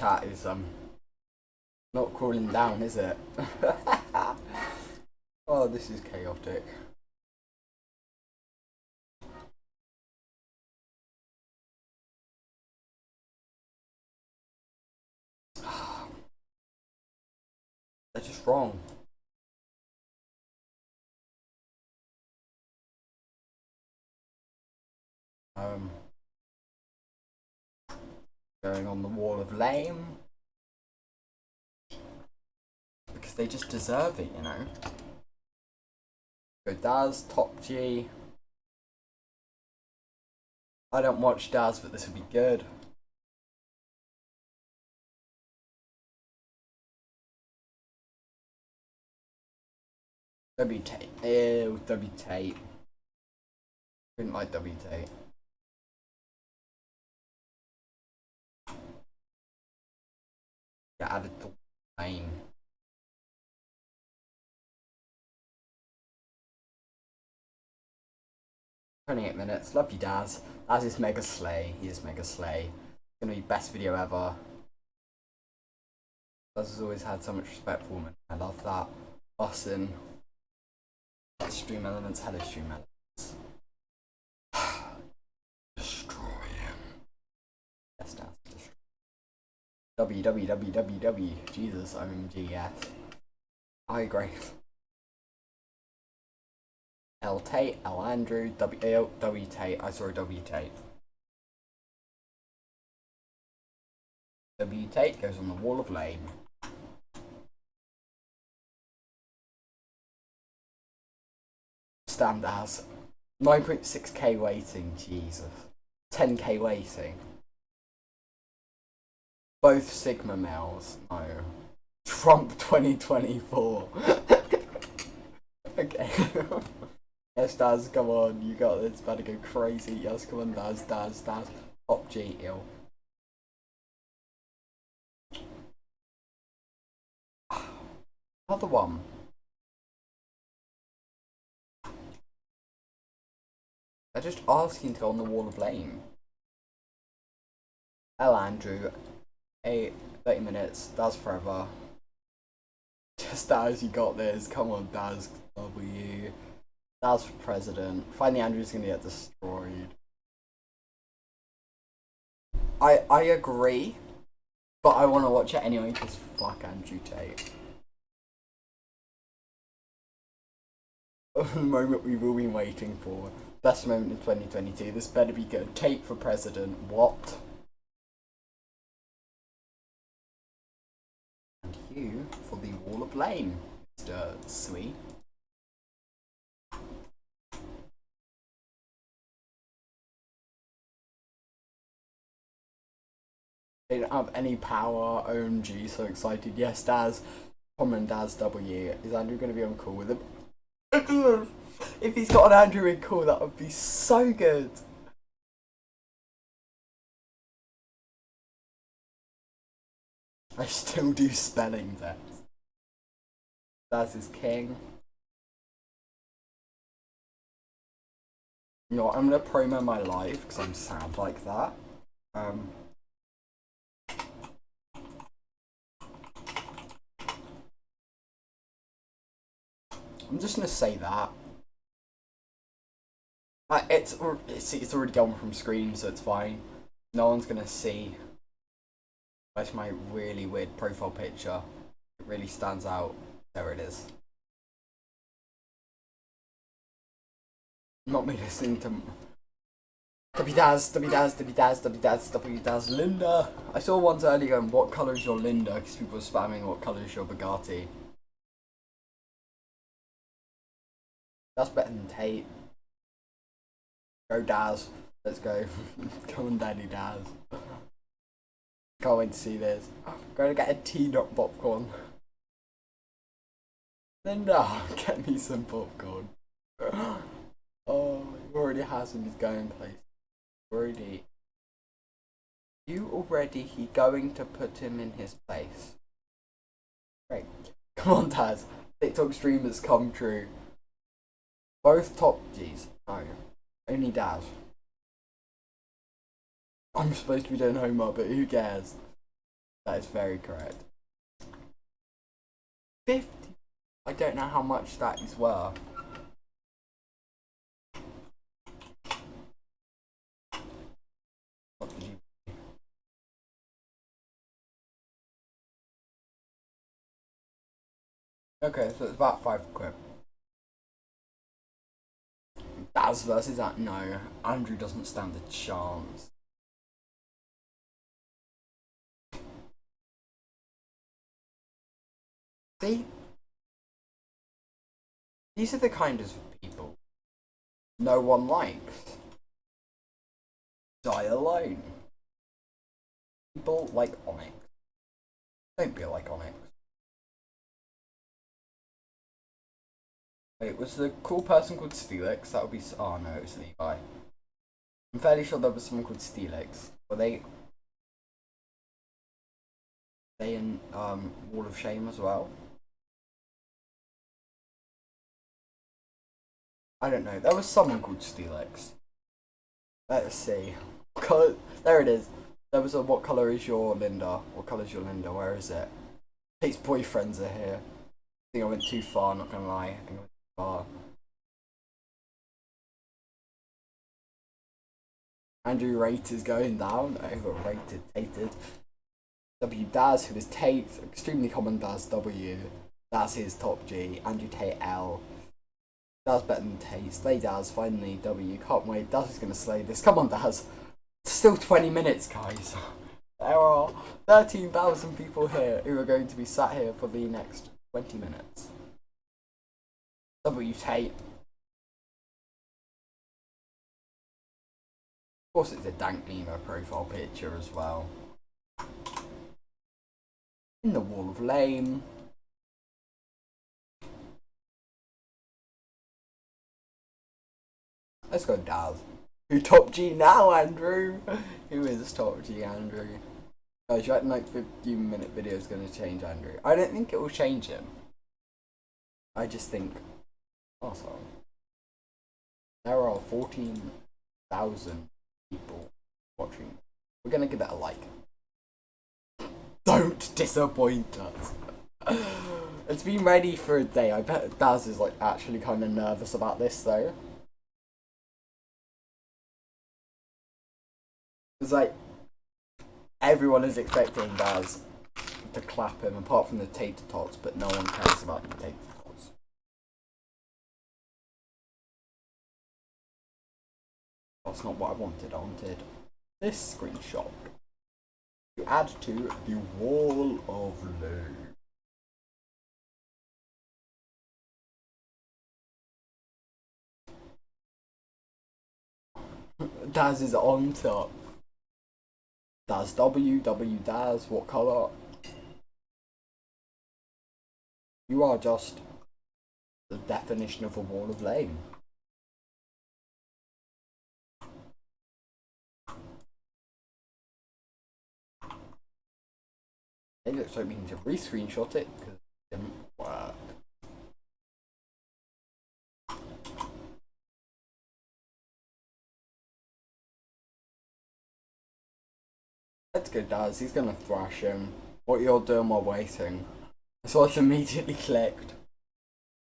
chat is not cooling down, is it? Oh, this is chaotic. They're just wrong. Going on the wall of lame. Because they just deserve it, you know. Go DAZ, top G. I don't watch DAZ, but this would be good. W-Tate. Ew, W-Tate. Didn't like W-Tate. Get added to the lane. 28 minutes. Love you, DAZ. DAZ is mega slay. He is mega slay. It's gonna be best video ever. DAZ has always had so much respect for me. I love that. Bussin'. Stream elements. Hello, stream elements. Destroy him. Yes, DAZ. W. Jesus, OMG, yes. I agree. L Tate, L Andrew, W Tate. I saw a W Tate. W Tate goes on the wall of lame. Stand as 9.6k waiting, Jesus. 10k waiting. Both Sigma males. No. Trump 2024. Okay. Yes, DAZ, come on, you got this, better go crazy. Yes, come on, DAZ. Top G, ill. Another one. They're just asking to go on the wall of lame. L Andrew, 30 minutes, DAZ forever. Just DAZ, you got this. Come on, DAZ W. DAZ for president. Finally, Andrew's gonna get destroyed. I agree, but I want to watch it anyway because fuck Andrew Tate. The moment we've all been waiting for. Best moment in 2022. This better be good. Tate for president. What? And you for the wall of lame, Mr. Sweet. They don't have any power. OMG, so excited. Yes, DAZ. Common DAZ W. Is Andrew going to be on call with him? If he's got an Andrew in call, that would be so good. I still do spelling tests. DAZ is king. You know what, I'm going to promo my life because I'm sad like that. I'm just gonna say that. It's already gone from screen, so it's fine. No one's gonna see. That's my really weird profile picture. It really stands out. There it is. Not me listening to W-Daz, Linda. I saw ones earlier going, what colour is your Linda? Because people were spamming, what colour is your Bugatti? That's better than Tate. Go DAZ. Let's go. Come on, Daddy DAZ. Can't wait to see this. Going to get a tea-nut popcorn. Linda, get me some popcorn. Oh, he already has in his going place. Already. He going to put him in his place. Great. Come on, DAZ. TikTok streamers come true. Both top G's. No. Only DAZ. I'm supposed to be doing homework, but who cares? That is very correct. 50. I don't know how much that is worth. What did you... Okay, so it's about £5. DAZ versus that. No, Andrew doesn't stand a chance. See? These are the kind of people no one likes. Die alone. People like Onyx. Don't be like Onyx. Wait, was the cool person called Steelix? That would be... Oh no, it was Levi. I'm fairly sure there was someone called Steelix. Were they in Wall of Shame as well? I don't know. There was someone called Steelix. Let's see. Color. There it is. There was a what colour is your Linda? What colour is your Linda? Where is it? Tate's boyfriends are here. I think I went too far, not gonna lie. I think I went too far. Andrew rate is going down. Overrated, tated. W DAZ, who is Tate, extremely common DAZ W. That's his top G. Andrew Tate L. DAZ better than Tate. Slay DAZ, finally W. Can't wait. DAZ is gonna slay this. Come on, DAZ. It's still 20 minutes, guys. There are 13,000 people here who are going to be sat here for the next 20 minutes. W Tate. Of course, it's a dank Nemo profile picture as well. In the Wall of Lame. Let's go DAZ. Who top G now, Andrew? Who is top G, Andrew? Guys, you reckon like 15-minute video is going to change Andrew? I don't think it will change him. I just think... Also, there are 14,000 people watching. We're going to give it a like. Don't disappoint us. It's been ready for a day. I bet Daz is like actually kind of nervous about this though. It's like everyone is expecting Daz to clap him apart from the tater tots, but no one cares about the tater tots. That's not what I wanted. I wanted this screenshot to add to the Wall of Lame. Daz is on top. Daz W Daz, what colour? You are just the definition of a Wall of Lame. It looks like we need to re-screenshot it because it didn't work. Let's go, Daz. He's gonna thrash him. What you're doing while waiting. So it's immediately clicked.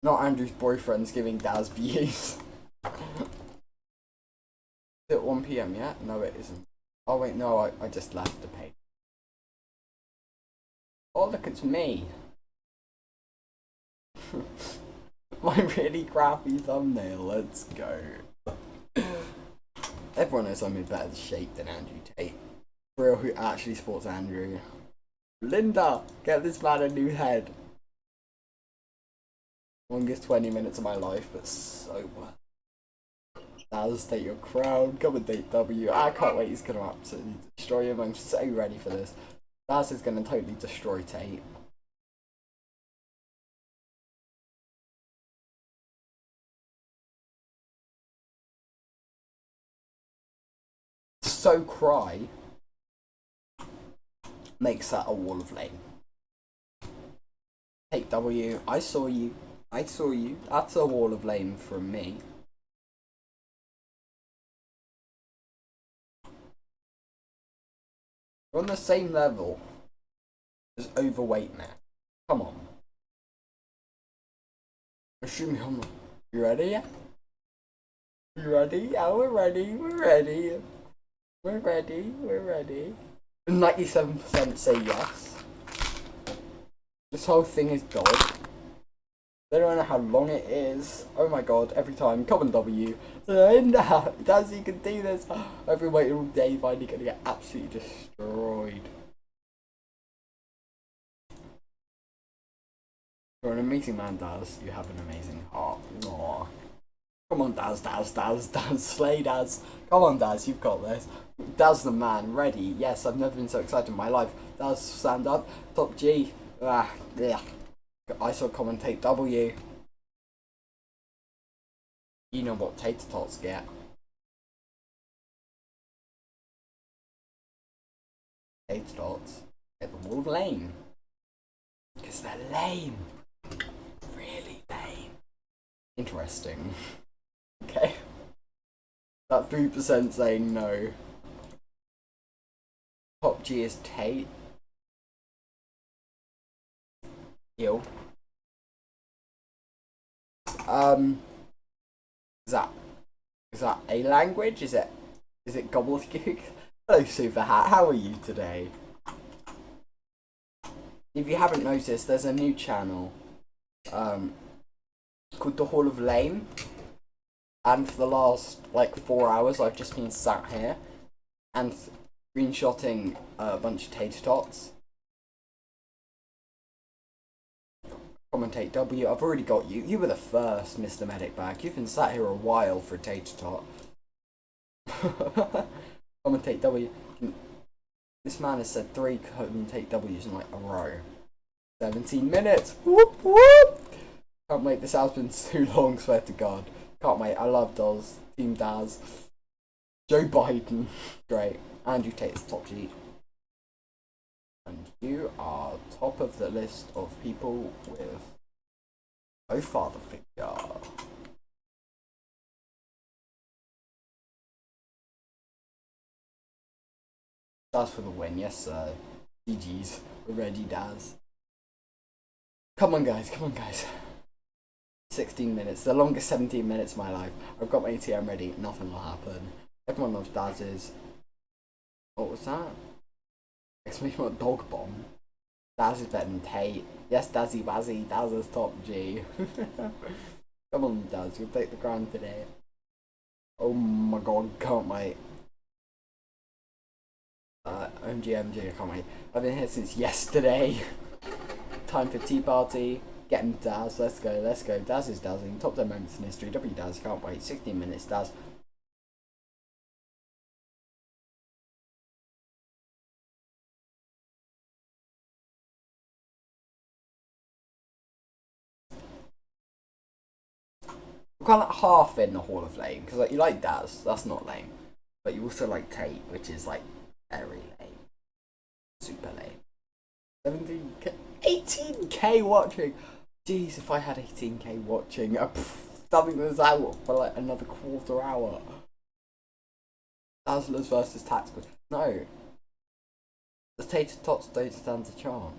Not Andrew's boyfriend's giving Daz views. Is it 1 PM yet? No, it isn't. Oh wait, no, I just left the page. Oh, look, it's me. My really crappy thumbnail. Let's go. Everyone knows I'm in better shape than Andrew Tate. For real, who actually supports Andrew. Linda, get this man a new head. Longest 20 minutes of my life, but so worth. Daz, take your crown. Come and date W. I can't wait. He's gonna absolutely destroy him. I'm so ready for this. Daz is gonna totally destroy Tate. So cry makes that a Wall of Lame. Take W. I saw you. I saw you. That's a Wall of Lame from me. We're on the same level. There's overweight now. Come on. Assume me on. You ready? Yeah? You ready? Yeah, we're ready. We're ready. We're ready. We're ready. 97% say yes. This whole thing is dog. They don't know how long it is. Oh my god, every time. Come on, W. Daz, you can do this. I've been waiting all day, finally gonna get absolutely destroyed. You're an amazing man, Daz. You have an amazing heart. Aww. Come on, Daz, Daz, Daz, Daz. Slay, Daz. Come on, Daz, you've got this. Daz the man, ready. Yes, I've never been so excited in my life. Daz, stand up. Top G. Ah, yeah. I saw commentate W. You know what tater tots get. Tater tots get the wall lame. Because they're lame. Really lame. Interesting. Okay. That 3% saying no. Top G is Tate. Ew. Is that a language? Is it gobbledygook? Hello Super Hat, how are you today? If you haven't noticed, there's a new channel called The Hall of Lame, and for the last like 4 hours I've just been sat here and screenshotting a bunch of tater tots. Commentate W, I've already got you. You were the first, Mr. Medic Bag. You've been sat here a while for a tater tot. Commentate W. This man has said 3 commentate W's in like a row. 17 minutes! Whoop whoop! Can't wait, this has been too long, swear to God. Can't wait, I love DAZ. Team DAZ. Joe Biden. Great. Andrew Tate's top G. And you are top of the list of people with no father figure. DAZ for the win, yes sir. GG's, we're ready, DAZ. Come on guys, come on guys. 16 minutes, the longest 17 minutes of my life. I've got my ATM ready, nothing will happen. Everyone loves DAZ's. What was that? Exclamation mark dog bomb. Daz is better than Tate. Yes, Dazzy Bazzy, Daz is top G. Come on, Daz, you'll take the crown today. Oh my god, can't wait. MG, I can't wait. I've been here since yesterday. Time for tea party. Getting Daz, let's go, let's go. Daz is dazzing. Top 10 moments in history. W Daz, can't wait. 16 minutes, Daz. We're kind of like half in the Hall of Lame, because like, you like Daz, that's not lame. But you also like Tate, which is like very lame. Super lame. 17k, 18k watching. Jeez, if I had 18k watching, dubbing this out for like another quarter hour. Dazzlers versus Tactical. No. The Tater Tots don't stand a chance.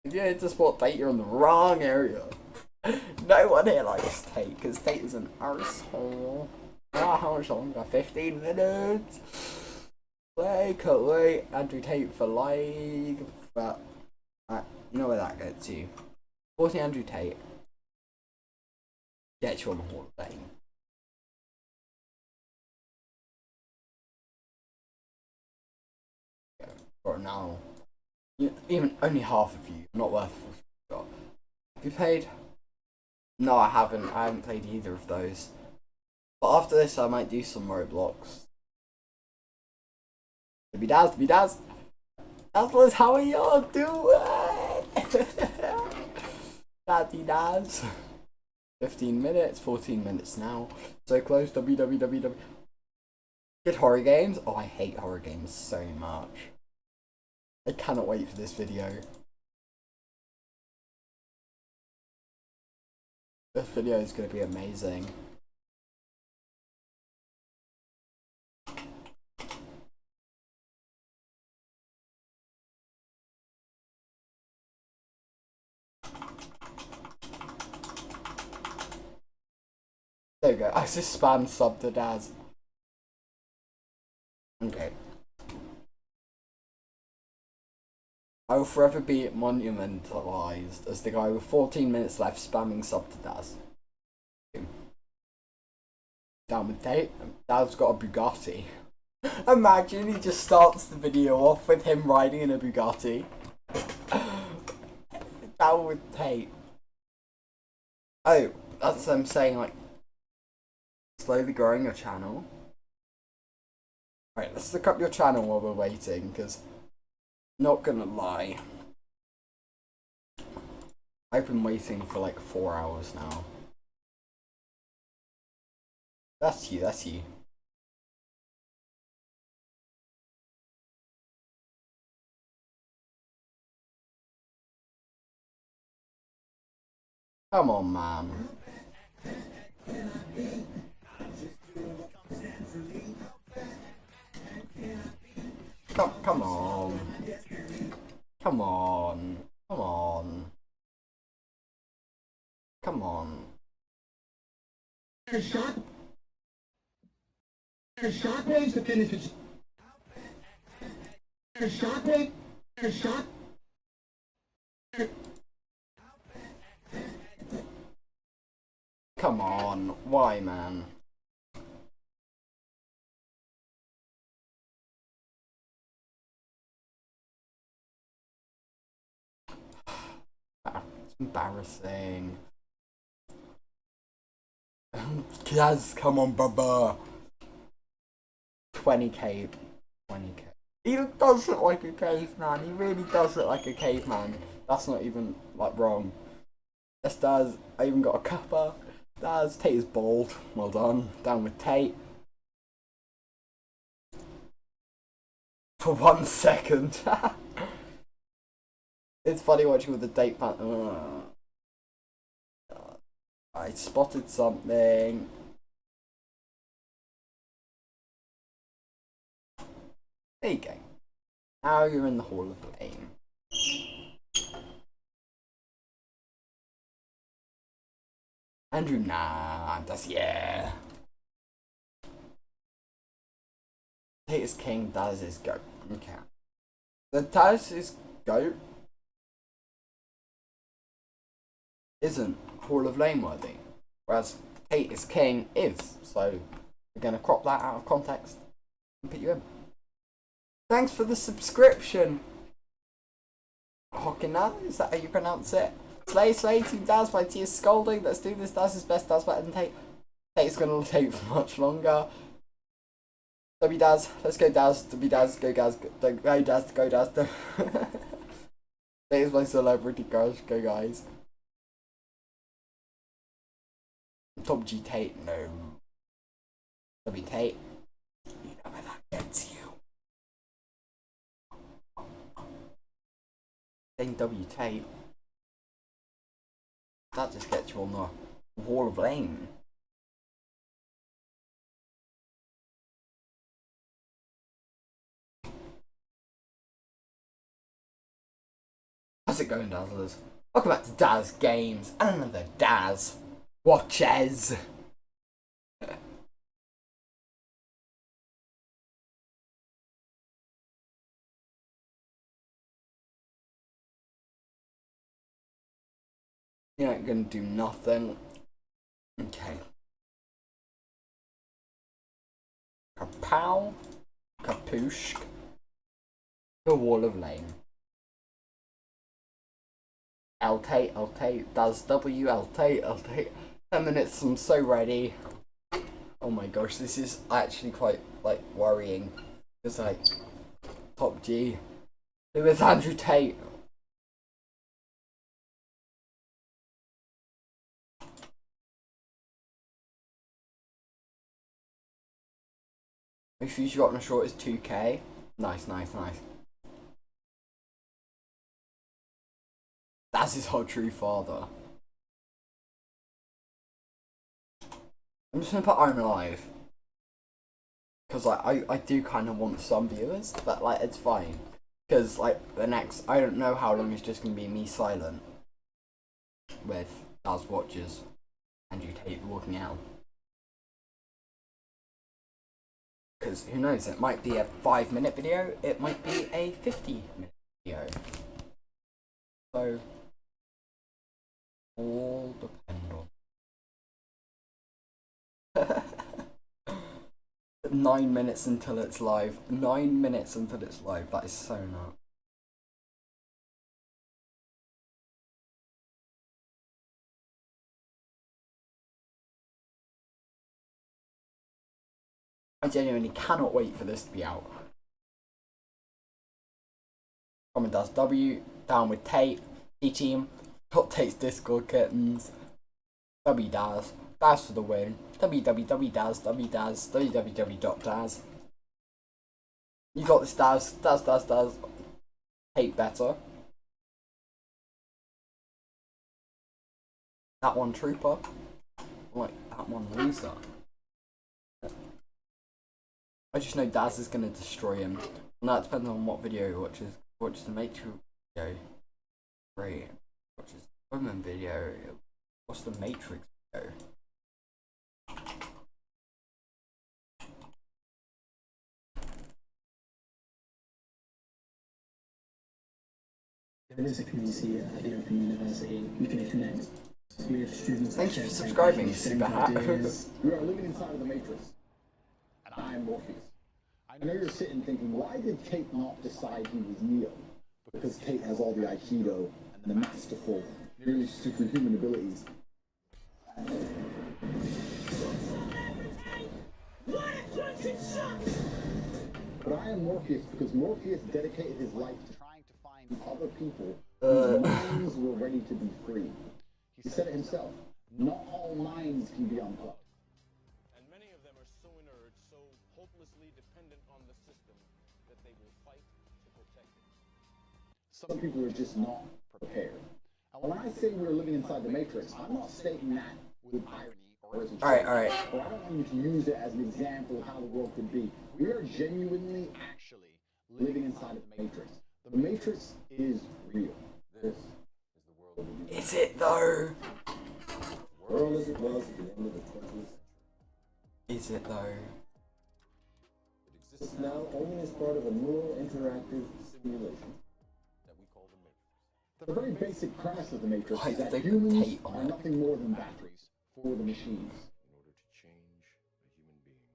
If you're into sport Tate, you're in the wrong area. No one here likes Tate, because Tate is an arsehole. Ah, how much longer? 15 minutes? Wait, can't wait. Andrew Tate for like... But, you know where that gets you. 40 Andrew Tate. Get you on the Hall of Fame. For now. Even only half of you, not worth it. Have you played? No, I haven't. I haven't played either of those. But after this, I might do some Roblox. Be Daz, be Daz. Dazzlers, how are y'all doing? Daddy Daz. 15 minutes, 14 minutes now. So close. www. Good horror games. Oh, I hate horror games so much. I cannot wait for this video. This video is going to be amazing. There we go. I just spam sub to DAZ. Okay. I will forever be monumentalized as the guy with 14 minutes left spamming sub to DAZ. Down with Tate. DAZ's got a Bugatti. Imagine he just starts the video off with him riding in a Bugatti. Down with Tate. Oh, that's them saying like slowly growing your channel. Right, let's look up your channel while we're waiting, because not gonna lie, I've been waiting for like 4 hours now. That's you, that's you. Come on, man. Come on. Come on. Come on. Come on. A shot waves to finish it. A shot wave. A shot. Come on. Why, man? It's embarrassing. Yes, come on, brother. 20k. 20k. He does look like a caveman. He really does look like a caveman. That's not even like wrong. Yes, DAZ. I even got a cuppa. DAZ. Tate is bald. Well done. Down with Tate. For 1 second. It's funny watching with the date pan. I spotted something. There you go. Now you're in the Hall of Fame. Andrew, nah, that's yeah. Tate is king, DAZ is goat. Okay. The DAZ is goat isn't Hall of Fame worthy, whereas Tate is king is. So we're gonna crop that out of context and put you in. Thanks for the subscription. Hockina, is that how you pronounce it? Slay, Team DAZ by T is scolding. Let's do this. DAZ is best. DAZ better than Tate. Tate's gonna take for much longer. W DAZ, let's go DAZ. W DAZ, go DAZ, go DAZ, go DAZ. Tate is my celebrity crush. Go guys. Top G Tate, no. W Tate, you know where that gets you. Then W Tate, that just gets you on the Wall of Fame. How's it going, Dazzlers? Welcome back to DAZ Games and another DAZ Watches. You ain't gonna do nothing. Okay. Kapow. Kapoosh. The Wall of Lane. Tate, DAZ W, Tate. 10 minutes, I'm so ready. Oh my gosh, this is actually quite, like, worrying. It's like, Top G. Who is Andrew Tate? If you got in a short is 2k. Nice. That's his whole true father. I'm just gonna put I'm alive. Because like I do kind of want some viewers, but like it's fine. Because like the next, I don't know how long it's just gonna be me silent with DAZ Watches, Andrew Tate walking out. Because who knows, it might be a 5-minute video, it might be a 50-minute video. So, all depend on 9 minutes until it's live. 9 minutes until it's live. That is so nuts. I genuinely cannot wait for this to be out. Comment DAZ W, down with Tate, T-Team, got Tate's Discord kittens, WDAZ, DAZ for the win, www.daz, wdaz, www.daz. You got this DAZ, Tate better. That one Trooper, like that one Loser. I just know DAZ is going to destroy him. And that depends on what video you watch. Watch the Matrix video. Great. Watch the women video. What's the Matrix video? There is a community at the Open University. We can connect. We have students. Thank you for subscribing, Super Hat. We are living inside of the Matrix. And I am Morpheus. I know you're sitting thinking, why did Tate not decide he was Neo? Because Tate has all the Aikido and the masterful, nearly superhuman abilities. But I am Morpheus because Morpheus dedicated his life to trying to find other people whose minds were ready to be free. He said it himself, not all minds can be unplugged. And many of them are so inert, so hopelessly dependent on the system that they will fight to protect it. Some people are just not prepared. And when I say we're living inside the Matrix, I'm not stating that with irony or as a joke. Alright. Or I don't want you to use it as an example of how the world could be. We are genuinely, actually living inside of the Matrix. The Matrix is real. This is the world we live in. Is it though? The world as it was at the end of the 20th century. Is it though? It exists now only as part of a neural interactive simulation that we call the Matrix. The very basic premise of the Matrix Why is did that they put humans Tate on are it? nothing more than batteries for the machines. In order to change a human being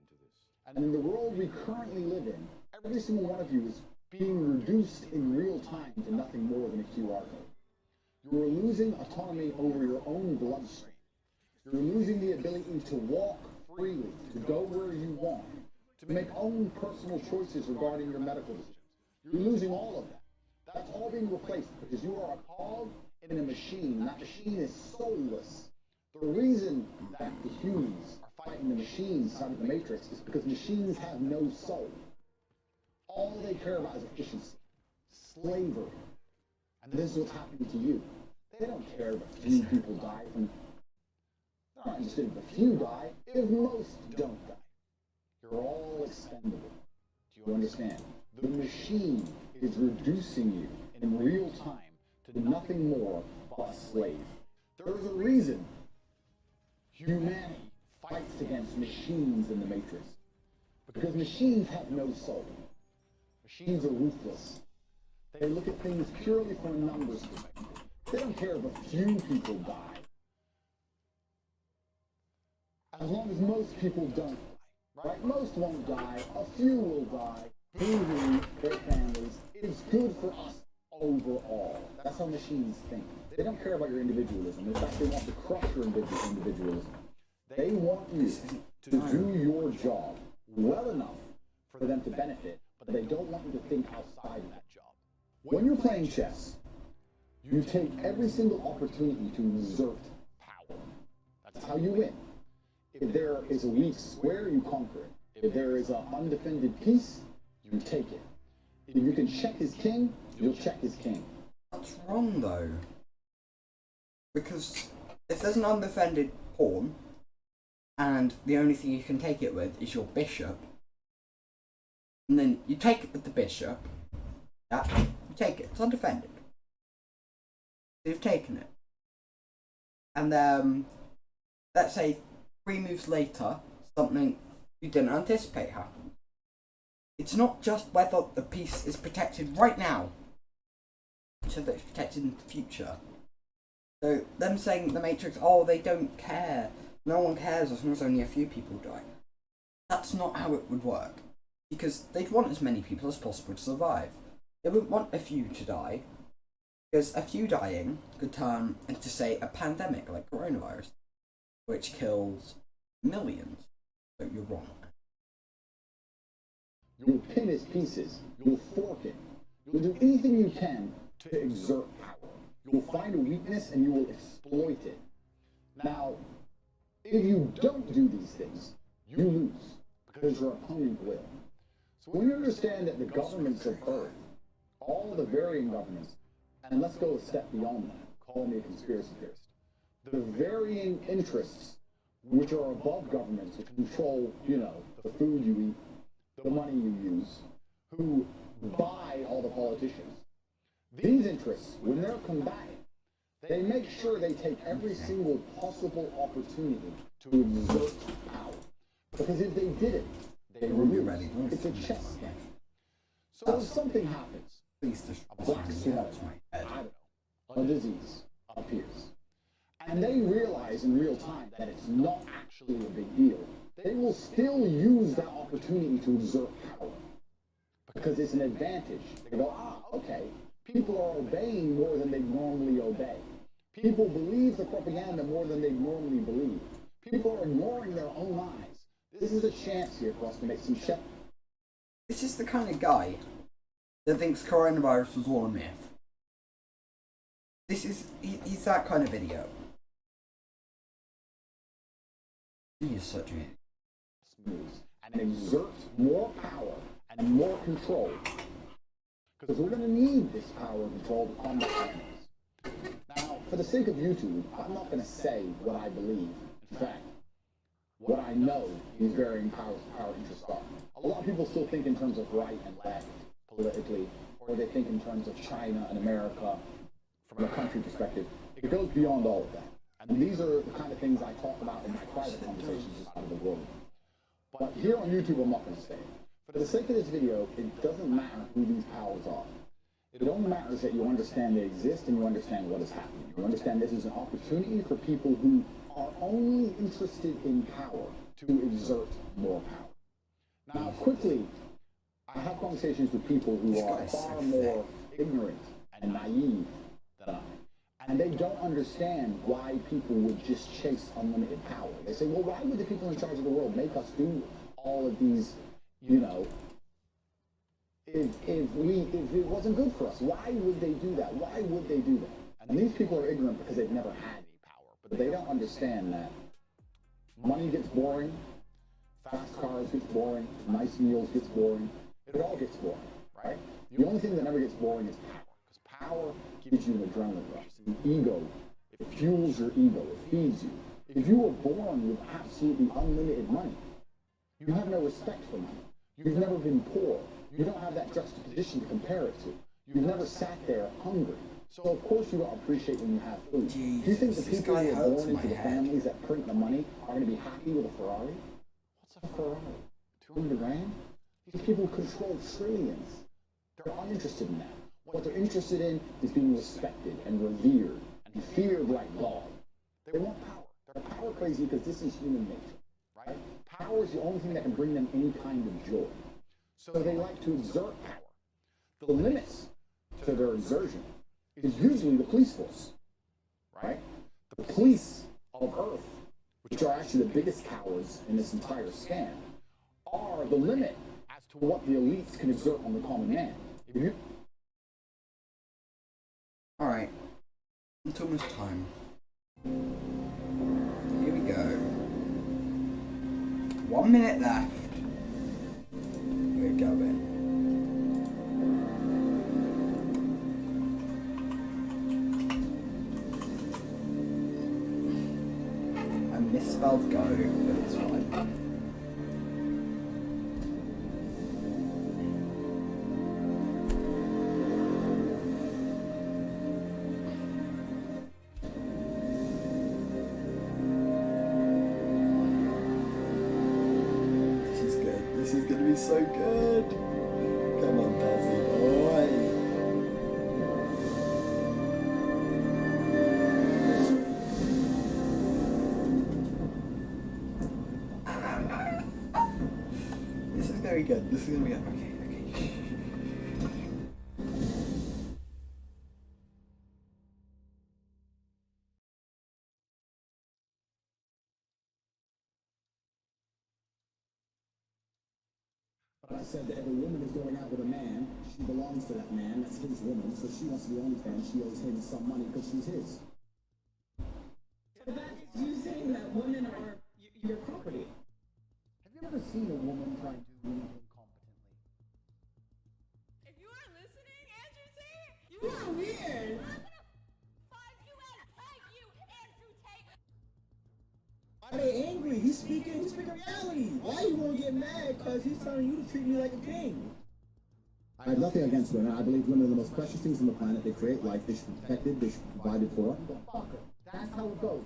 into this. And in the world we currently live in, every single one of you is being reduced in real time to nothing more than a QR code. You are losing autonomy over your own bloodstream. You're losing the ability to walk freely, to go where you want, to make own personal choices regarding your medical decisions. You're losing all of that. That's all being replaced because you are a cog in a machine. That machine is soulless. The reason that the humans are fighting the machines inside of the Matrix is because machines have no soul. All they care about is efficiency, slavery. And this is what's happening to you. They don't care if a few people die from... They're not interested if a few die, if most don't die. You're all expendable. Do you understand? The machine is reducing you in real time to nothing more but a slave. There is a reason humanity fights against machines in the Matrix. Because machines have no soul. Machines are ruthless. They look at things purely from a numbers perspective. They don't care if a few people die. As long as most people don't die, right? Most won't die, a few will die, proving their families. It's good for us overall. That's how machines think. They don't care about your individualism. In fact, they want to crush your individualism. They want you to do your job well enough for them to benefit, but they don't want you to think outside of that job. When you're playing chess, you take every single opportunity to exert power. That's how you win. If there is a weak square, you conquer it. If there is an undefended piece, you take it. If you can check his king, you'll check his king. That's wrong though. Because if there's an undefended pawn, and the only thing you can take it with is your bishop, and then you take it with the bishop, yeah, you take it, it's undefended. So you've taken it. And let's say 3 moves later, something you didn't anticipate happen. It's not just whether the peace is protected right now, so that it's protected in the future. So them saying the Matrix, oh, they don't care, no one cares as long as only a few people die. That's not how it would work, because they'd want as many people as possible to survive. They wouldn't want a few to die, because a few dying could turn into, say, a pandemic like coronavirus, which kills millions. So you're wrong. You'll pin his pieces. You'll fork it. You'll do anything you can to exert power. You'll find a weakness and you will exploit it. Now, if you don't do these things, you lose because your opponent will. So when you understand that the governments of Earth, all the varying governments, and let's go a step beyond that, call me a conspiracy theorist, the varying interests which are above governments, which control, the food you eat, the money you use, who buy all the politicians. These interests, when they're combined, they make sure they take every single possible opportunity to exert power. Because if they didn't, they would be ready. It's a chess game. So if something happens, a black swan, I don't know, a disease appears, and they realize in real time that it's not actually a big deal, they will still use that opportunity to exert power. Because it's an advantage. They go, okay, people are obeying more than they normally obey. People believe the propaganda more than they normally believe. People are ignoring their own eyes. This is a chance here for us to make some shit. This is the kind of guy that thinks coronavirus was all a myth. He's that kind of idiot. He is such an idiot. And exert more power and more control. Because we're going to need this power and control to combat enemies. Now, for the sake of YouTube, I'm not going to say what I believe. In fact, what I know these varying power interests are. A lot of people still think in terms of right and left politically, or they think in terms of China and America from a country perspective. It goes beyond all of that. And these are the kind of things I talk about in my private conversations out of the world. But here on YouTube, I'm not going to say it. For the sake of this video, it doesn't matter who these powers are. It only matters that you understand they exist and you understand what is happening. You understand this is an opportunity for people who are only interested in power to exert more power. Now, quickly, I have conversations with people who are far more ignorant and naive than I. And they don't understand why people would just chase unlimited power. They say, well, why would the people in charge of the world make us do all of these, if it wasn't good for us? Why would they do that? Why would they do that? And these people are ignorant because they've never had any power. But they don't understand that money gets boring, fast cars gets boring, nice meals gets boring. It all gets boring, right? The only thing that never gets boring is power. Because power gives you an adrenaline rush. An ego, it fuels your ego, it feeds you. If you were born with absolutely unlimited money, you have no respect for money. You've never been poor. You don't have that juxtaposition to compare it to. You've never sat there hungry. So of course you don't appreciate when you have food. Do you think the people who are born into the families that print the money are going to be happy with a Ferrari? What's a Ferrari? 200 grand? These people control trillions. They're uninterested in that. What they're interested in is being respected and revered and feared like God. They want power. They're power crazy because this is human nature, right? Power is the only thing that can bring them any kind of joy. So they like to exert power. The limits to their exertion is usually the police force, right? The police of Earth, which are actually the biggest cowards in this entire scam, are the limit as to what the elites can exert on the common man. Alright, it's almost time. Here we go. 1 minute left. We're going. I misspelled go, but it's fine. so good. Come on, Dazzy boy. This is very good. This is gonna be good. Okay. But I said that if a woman is going out with a man, she belongs to that man. That's his woman. So she wants to be OnlyFans. She owes him some money because she's his. So that is you saying that women are your property. Have you ever seen a woman try to do anything competently? If you are listening, Andrew Tate, you are weird. I'm gonna find you and peg you, Andrew Tate. Why are they angry? He's speaking reality. Why you won't get mad? Because he's telling you to treat me like a king. I have nothing against women. I believe women are the most precious things on the planet. They create life. They should be protected. They should be provided for. That's how it goes.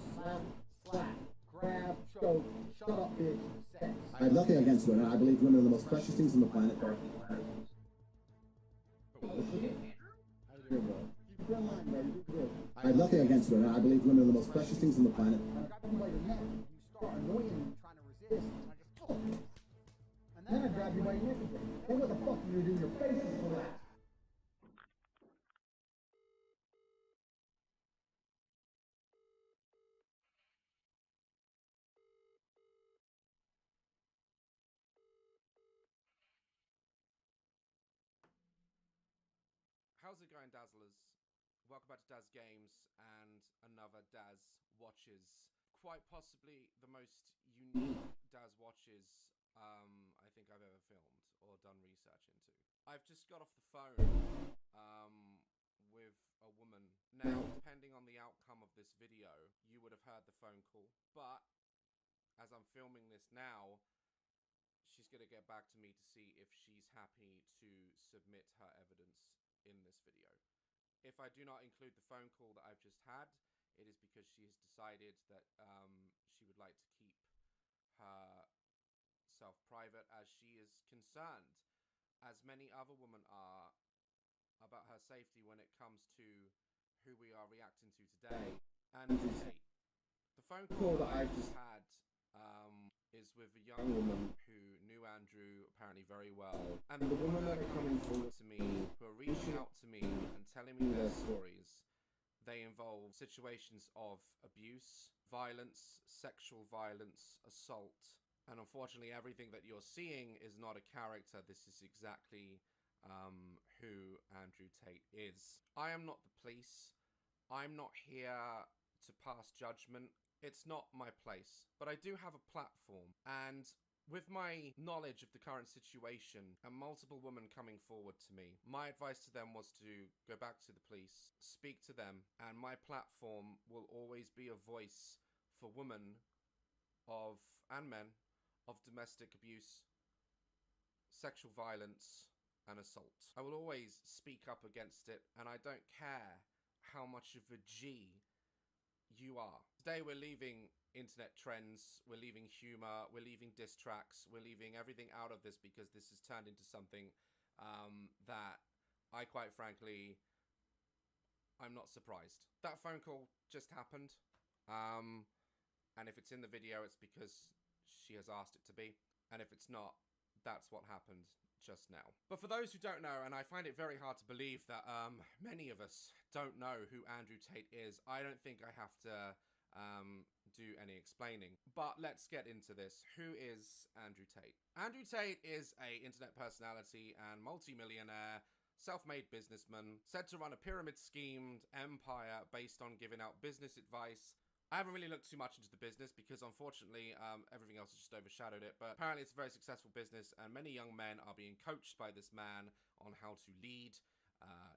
Slap, grab, choke, shut up, bitch, sex. I have nothing against women. I believe women are the most precious things on the planet. How you doing, bro? Keep your line, bro. You do good. I have nothing against women. I believe women are the most precious things on the planet. I grab you by your neck, and you start annoying me, trying to resist, and I just pull. And then I grab you by your neck again. Then what the fuck are you gonna do? Your face is relaxed. How's it going, Dazzlers? Welcome back to DAZ Games and another DAZ Watches. Quite possibly the most unique DAZ Watches I think I've ever filmed or done research into. I've just got off the phone with a woman. Now, depending on the outcome of this video, you would have heard the phone call, but as I'm filming this now, she's going to get back to me to see if she's happy to submit her evidence in this video. If I do not include the phone call that I've just had, it is because she has decided that she would like to keep herself private, as she is concerned, as many other women are, about her safety when it comes to who we are reacting to today. And Tate. The phone call that I've just had is with a young woman who knew Andrew apparently very well. And the women that are coming forward to me, who are reaching out to me and telling me their stories, they involve situations of abuse, violence, sexual violence, assault. And unfortunately, everything that you're seeing is not a character. This is exactly who Andrew Tate is. I am not the police. I'm not here to pass judgment. It's not my place, but I do have a platform, and with my knowledge of the current situation and multiple women coming forward to me, my advice to them was to go back to the police, speak to them, and my platform will always be a voice for women and men of domestic abuse, sexual violence, and assault. I will always speak up against it, and I don't care how much of a G you are. Today we're leaving internet trends, we're leaving humor, we're leaving diss tracks, we're leaving everything out of this because this has turned into something that I quite frankly, I'm not surprised. That phone call just happened, and if it's in the video, it's because she has asked it to be, and if it's not, that's what happened just now. But for those who don't know, and I find it very hard to believe that many of us don't know who Andrew Tate is, I don't think I have to do any explaining. But let's get into this. Who is Andrew Tate? Andrew Tate is an internet personality and multi-millionaire, self-made businessman, said to run a pyramid-schemed empire based on giving out business advice. I haven't really looked too much into the business because unfortunately everything else has just overshadowed it, but apparently it's a very successful business and many young men are being coached by this man on how to lead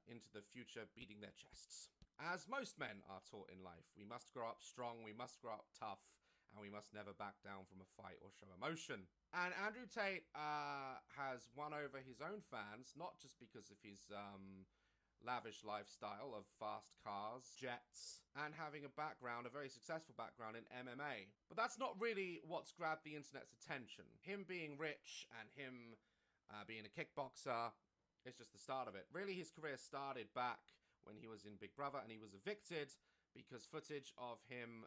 into the future, beating their chests. As most men are taught in life, we must grow up strong, we must grow up tough, and we must never back down from a fight or show emotion. And Andrew Tate has won over his own fans, not just because of his lavish lifestyle of fast cars, jets, and having a background, a very successful background in MMA. But that's not really what's grabbed the internet's attention. Him being rich and him being a kickboxer. It's just the start of it. Really, his career started back when he was in Big Brother, and he was evicted because footage of him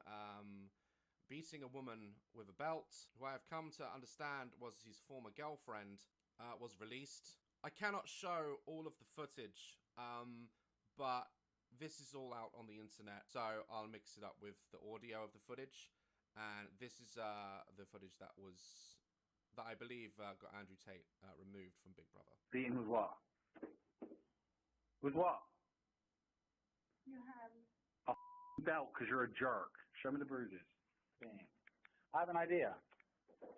beating a woman with a belt, who I have come to understand was his former girlfriend, was released. I cannot show all of the footage, but this is all out on the internet, so I'll mix it up with the audio of the footage. And this is the footage that I believe got Andrew Tate removed from Big Brother. Beaten with what? With what? You have A belt because you're a jerk. Show me the bruises. Bam. I have an idea. You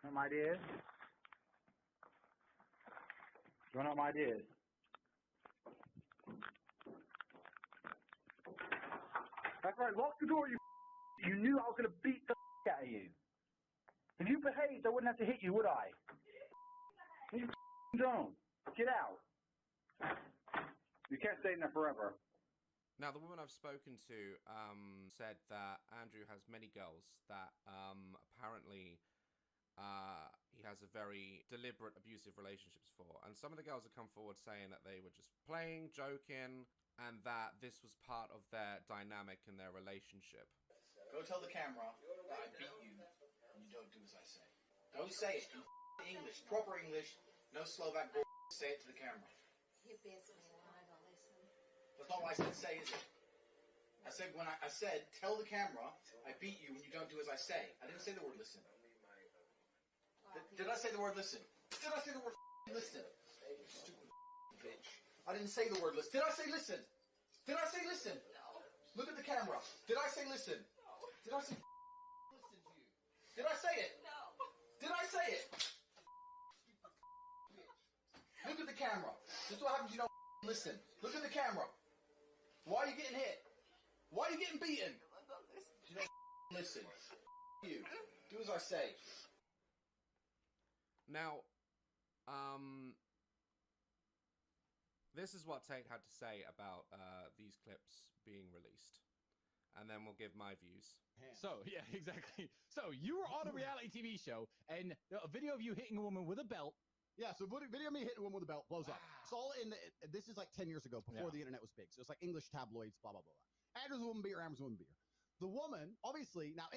know what my idea is? You want to know what my idea is? That's right, lock the door, you. You knew I was going to beat the out of you. If you behaved, I wouldn't have to hit you, would I? You don't. Get out. You can't stay in there forever. Now, the woman I've spoken to said that Andrew has many girls that apparently he has a very deliberate, abusive relationships for. And some of the girls have come forward saying that they were just playing, joking, and that this was part of their dynamic in their relationship. Go tell the camera that I beat you and you don't do as I say. Go say it in English, proper English, no Slovak bull. Say it to the camera. He beats me when I don't listen. That's not what I said say, is it? I said when I said tell the camera I beat you when you don't do as I say. I didn't say the word listen. Did I say the word listen? Did I say the word listen? You stupid bitch. I didn't say the word listen. Did I say listen? Did I say listen? No. Look at the camera. Did I say listen? No. Did I say listen to you? Did I say it? No. Did I say it? Look at the camera. This is what happens, you don't listen. Look at the camera. Why are you getting hit? Why are you getting beaten? You don't listen. You. Do as I say. Now, this is what Tate had to say about these clips being released. And then we'll give my views. So, yeah, exactly. So, you were on a reality TV show, and a video of you hitting a woman with a belt. Yeah, so video of me hitting a woman with a belt blows up. It's all in this is like 10 years ago, before the internet was big. So it's like English tabloids, blah, blah, blah, blah. Andrew's a woman beater, Amber's a woman beater. The woman, obviously, now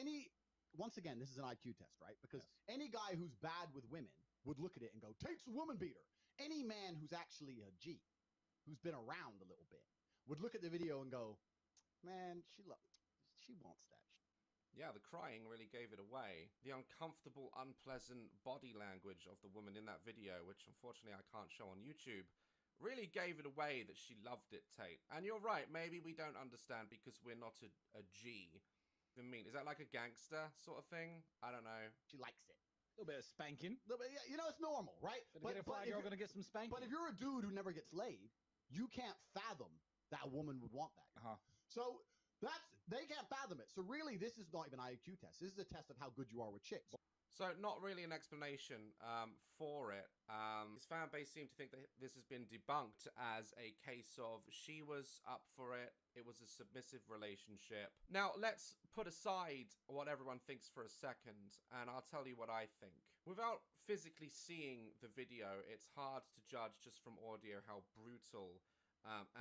once again, this is an IQ test, right? Because any guy who's bad with women would look at it and go, Tate's a woman beater. Any man who's actually a G, who's been around a little bit, would look at the video and go, man, she wants that. Yeah, the crying really gave it away. The uncomfortable, unpleasant body language of the woman in that video, which unfortunately I can't show on YouTube, really gave it away that she loved it, Tate. And you're right, maybe we don't understand because we're not a G. I mean, is that like a gangster sort of thing? I don't know. She likes it. A little bit of spanking. Yeah, you know, it's normal, right? But if you're going to get some spanking. But if you're a dude who never gets laid, you can't fathom that a woman would want that. So they can't fathom it. So really, this is not even an IQ test. This is a test of how good you are with chicks. So not really an explanation for it. His fan base seemed to think that this has been debunked as a case of she was up for it. It was a submissive relationship. Now, let's put aside what everyone thinks for a second, and I'll tell you what I think. Without physically seeing the video, it's hard to judge just from audio how brutal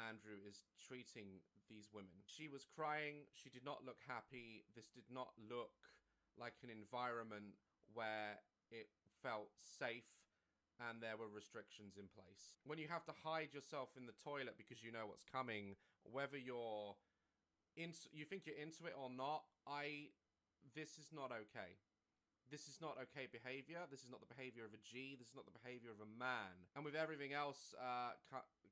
Andrew is treating these women. She was crying. She did not look happy. This did not look like an environment where it felt safe and there were restrictions in place. When you have to hide yourself in the toilet because you know what's coming, whether you think you're into it or not, this is not okay. This is not okay behavior. This is not the behavior of a G. This is not the behavior of a man. And with everything else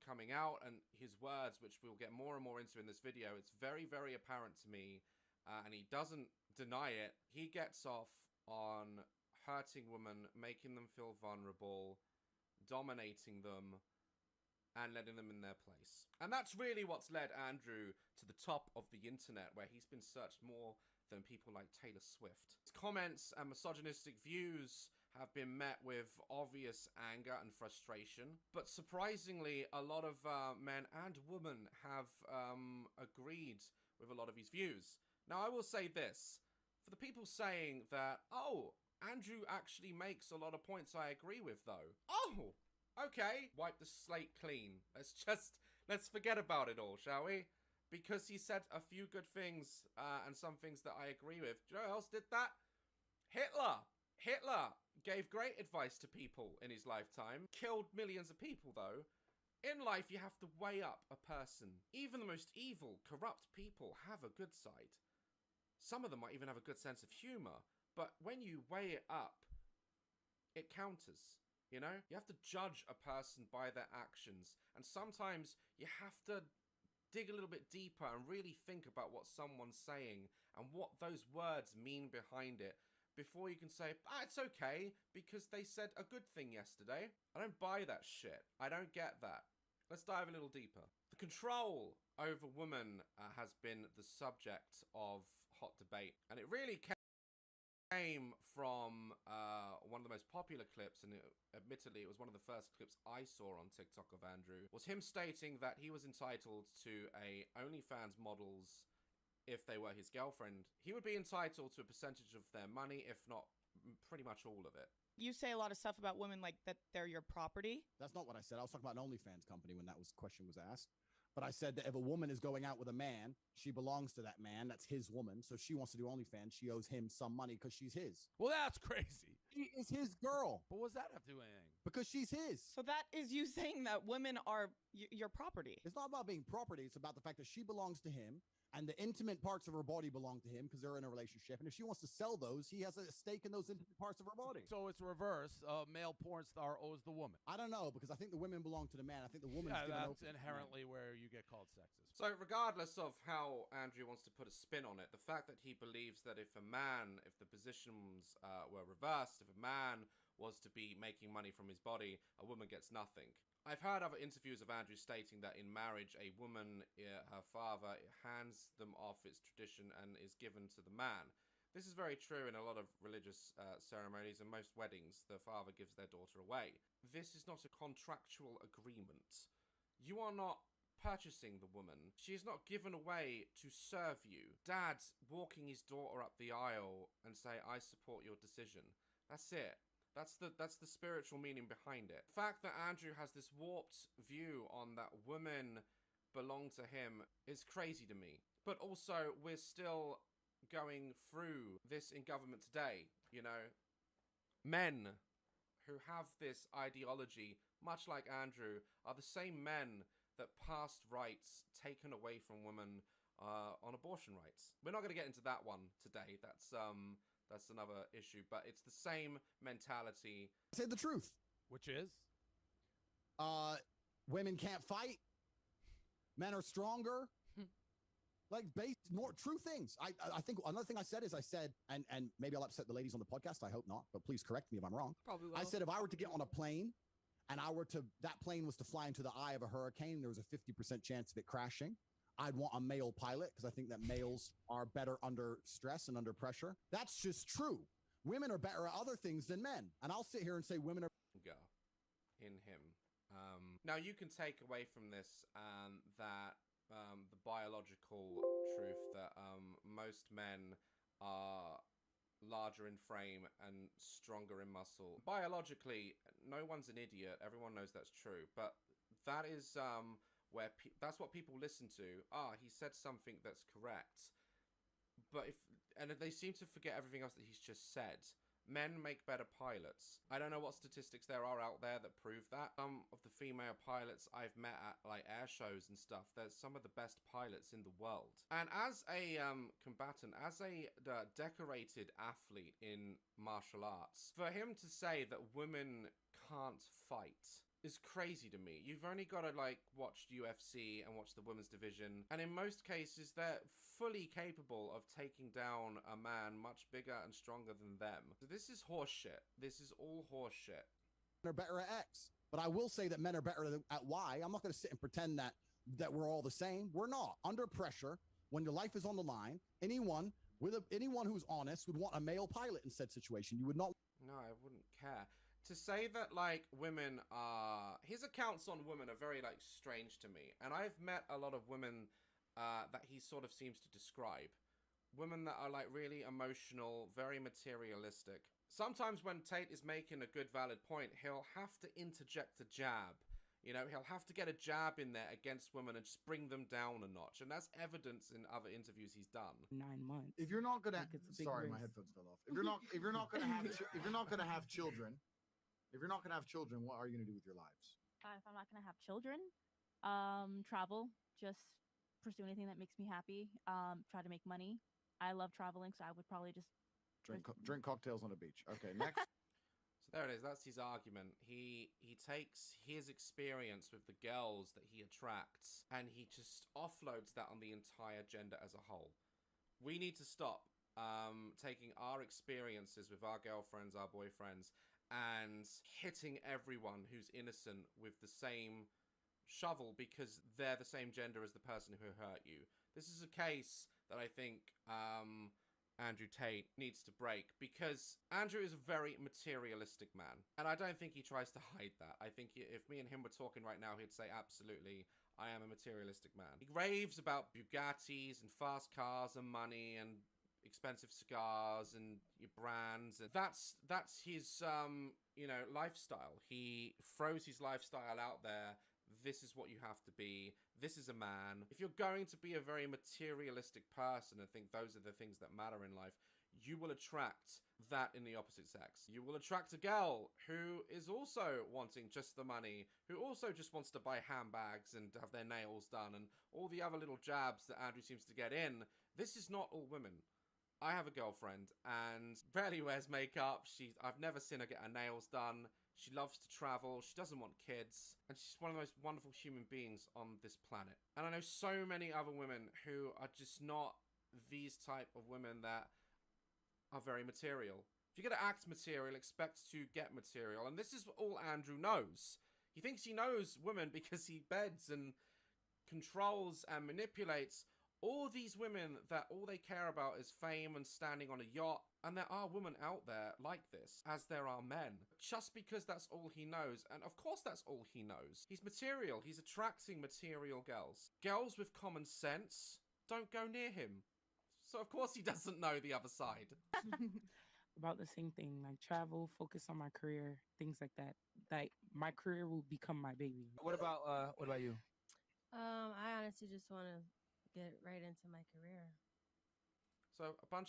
coming out and his words, which we'll get more and more into in this video, it's very, very apparent to me, and he doesn't deny it, he gets off on hurting women, making them feel vulnerable, dominating them, and letting them in their place. And that's really what's led Andrew to the top of the internet, where he's been searched more than people like Taylor Swift. His comments and misogynistic views have been met with obvious anger and frustration, but surprisingly, a lot of men and women have agreed with a lot of his views. Now, I will say this. For the people saying that, oh, Andrew actually makes a lot of points I agree with, though. Oh, okay. Wipe the slate clean. Let's forget about it all, shall we? Because he said a few good things and some things that I agree with. Do you know who else did that? Hitler. Hitler gave great advice to people in his lifetime. Killed millions of people, though. In life, you have to weigh up a person. Even the most evil, corrupt people have a good side. Some of them might even have a good sense of humor. But when you weigh it up, it counters, you know? You have to judge a person by their actions. And sometimes you have to dig a little bit deeper and really think about what someone's saying and what those words mean behind it before you can say, it's okay because they said a good thing yesterday. I don't buy that shit. I don't get that. Let's dive a little deeper. The control over women has been the subject of hot debate, and it really came from one of the most popular clips, and admittedly it was one of the first clips I saw on TikTok of Andrew, was him stating that he was entitled to a OnlyFans models if they were his girlfriend. He would be entitled to a percentage of their money, if not pretty much all of it. You say a lot of stuff about women like that they're your property. That's not what I said. I was talking about an OnlyFans company when that question was asked. But I said that if a woman is going out with a man, she belongs to that man. That's his woman. So she wants to do OnlyFans. She owes him some money because she's his. Well, that's crazy. She is his girl. But what does that have to do with anything? Because she's his. So that is you saying that women are your property. It's not about being property. It's about the fact that she belongs to him. And the intimate parts of her body belong to him because they're in a relationship. And if she wants to sell those, he has a stake in those intimate parts of her body. So it's reverse. Male porn star owes the woman. I don't know, because I think the women belong to the man. I think the woman's that's inherently where you get called sexist. So regardless of how Andrew wants to put a spin on it, the fact that he believes that if the positions were reversed, if a man was to be making money from his body, a woman gets nothing. I've heard other interviews of Andrew stating that in marriage, a woman, her father, hands them off its tradition and is given to the man. This is very true in a lot of religious ceremonies, and most weddings, the father gives their daughter away. This is not a contractual agreement. You are not purchasing the woman. She is not given away to serve you. Dad walking his daughter up the aisle and say, I support your decision. That's it. That's the spiritual meaning behind it. The fact that Andrew has this warped view on that women belong to him is crazy to me. But also, we're still going through this in government today, you know. Men who have this ideology, much like Andrew, are the same men that passed rights taken away from women on abortion rights. We're not going to get into that one today. That's another issue, but it's the same mentality. Say the truth. Which is? Women can't fight. Men are stronger. Like more true things. I think another thing I said is and maybe I'll upset the ladies on the podcast. I hope not, but please correct me if I'm wrong. Probably will. I said if I were to get on a plane and that plane was to fly into the eye of a hurricane, there was a 50% chance of it crashing. I'd want a male pilot because I think that males are better under stress and under pressure. That's just true. Women are better at other things than men. And I'll sit here and say women are... In him. Now, you can take away from this that the biological truth that most men are larger in frame and stronger in muscle. Biologically, no one's an idiot. Everyone knows that's true. But that is... that's what people listen to. He said something that's correct. But they seem to forget everything else that he's just said. Men make better pilots. I don't know what statistics there are out there that prove that. Some of the female pilots I've met at like air shows and stuff, they're some of the best pilots in the world. And as a combatant, as a decorated athlete in martial arts, for him to say that women can't fight is crazy to me. You've only got to like watch UFC and watch the women's division, and in most cases they're fully capable of taking down a man much bigger and stronger than them. So this is horseshit. This is all horseshit. They're better at X, but I will say that men are better at Y. I'm not going to sit and pretend that we're all the same. We're not. Under pressure, when your life is on the line, anyone who's honest would want a male pilot in said situation. You would not. No, I wouldn't care. To say that, like, women are... His accounts on women are very, like, strange to me. And I've met a lot of women that he sort of seems to describe. Women that are, like, really emotional, very materialistic. sometimes when Tate is making a good, valid point, he'll have to interject a jab. You know, he'll have to get a jab in there against women and just bring them down a notch. And that's evidence in other interviews he's done. 9 months. If you're not gonna, Like, it's a big sorry, my risk. headphones fell off. If you're not gonna have, if you're not gonna have children, what are you gonna do with your lives? If I'm not gonna have children, travel, just pursue anything that makes me happy. Try to make money. I love traveling, so I would probably just Drink cocktails on a beach. Okay, next. So there it is. That's his argument. He takes his experience with the girls that he attracts and he just offloads that on the entire gender as a whole. We need to stop taking our experiences with our girlfriends, our boyfriends, and hitting everyone who's innocent with the same shovel because they're the same gender as the person who hurt you. This is a case that I think Andrew Tate needs to break because Andrew is a very materialistic man. And I don't think he tries to hide that. I think if me and him were talking right now, he'd say, absolutely, I am a materialistic man. He raves about Bugattis and fast cars and money and expensive cigars and your brands. And that's his, lifestyle. He throws his lifestyle out there. This is what you have to be. This is a man. If you're going to be a very materialistic person and think those are the things that matter in life, you will attract that in the opposite sex. You will attract a girl who is also wanting just the money, who also just wants to buy handbags and have their nails done and all the other little jabs that Andrew seems to get in. This is not all women. I have a girlfriend and barely wears makeup. I've never seen her get her nails done. She loves to travel, she doesn't want kids, and she's one of the most wonderful human beings on this planet. And I know so many other women who are just not these type of women that are very material. If you're going to act material, expect to get material. And this is all Andrew knows. He thinks he knows women because he beds and controls and manipulates all these women that all they care about is fame and standing on a yacht. And there are women out there like this, as there are men. Just because that's all he knows, and of course that's all he knows. He's material. He's attracting material girls. Girls with common sense don't go near him. So of course he doesn't know the other side. About the same thing, like travel, focus on my career, things like that. Like my career will become my baby. What about you? I honestly just want to get right into my career. So a bunch